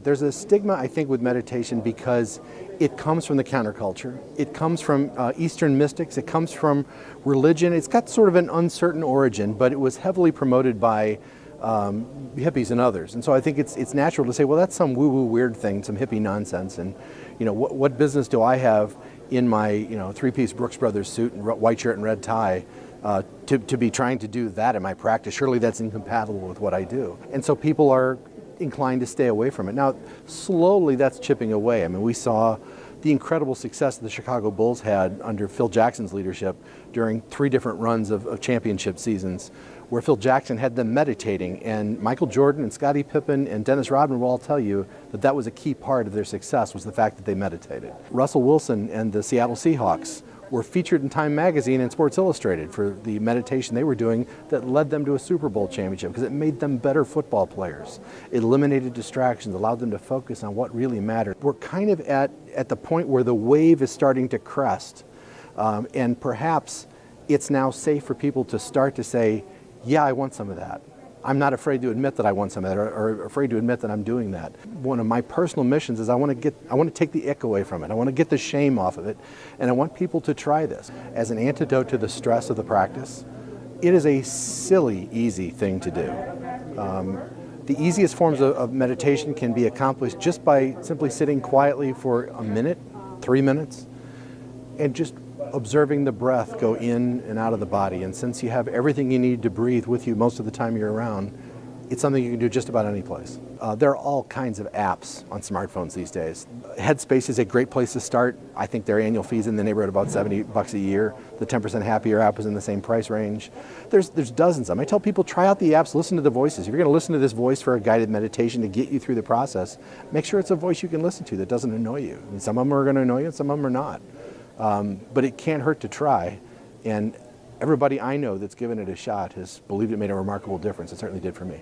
There's a stigma, I think, with meditation because it comes from the counterculture. It comes from Eastern mystics. It comes from religion. It's got sort of an uncertain origin, but it was heavily promoted by hippies and others. And so I think it's natural to say, well, that's some woo-woo weird thing, some hippie nonsense. And what business do I have in my three-piece Brooks Brothers suit and white shirt and red tie to be trying to do that in my practice? Surely that's incompatible with what I do. And so people are inclined to stay away from it. Now, slowly that's chipping away. I mean, we saw the incredible success that the Chicago Bulls had under Phil Jackson's leadership during 3 different runs of championship seasons, where Phil Jackson had them meditating, and Michael Jordan and Scottie Pippen and Dennis Rodman will all tell you that that was a key part of their success, was the fact that they meditated. Russell Wilson and the Seattle Seahawks were featured in Time Magazine and Sports Illustrated for the meditation they were doing that led them to a Super Bowl championship, because it made them better football players. It eliminated distractions, allowed them to focus on what really mattered. We're kind of at the point where the wave is starting to crest, and perhaps it's now safe for people to start to say, yeah, I want some of that. I'm not afraid to admit that I want some of that, or afraid to admit that I'm doing that. One of my personal missions is I want to take the ick away from it. I want to get the shame off of it, and I want people to try this as an antidote to the stress of the practice. It is a silly, easy thing to do. The easiest forms of meditation can be accomplished just by simply sitting quietly for a minute, 3 minutes, and just observing the breath go in and out of the body. And since you have everything you need to breathe with you most of the time you're around, it's something you can do just about any place. There are all kinds of apps on smartphones these days. Headspace is a great place to start. I think their annual fees in the neighborhood of about $70 a year. The 10% Happier app is in the same price range. There's dozens of them. I tell people, try out the apps, listen to the voices. If you're going to listen to this voice for a guided meditation to get you through the process, make sure it's a voice you can listen to that doesn't annoy you. I mean, some of them are going to annoy you and some of them are not. But it can't hurt to try, and everybody I know that's given it a shot has believed it made a remarkable difference. It certainly did for me.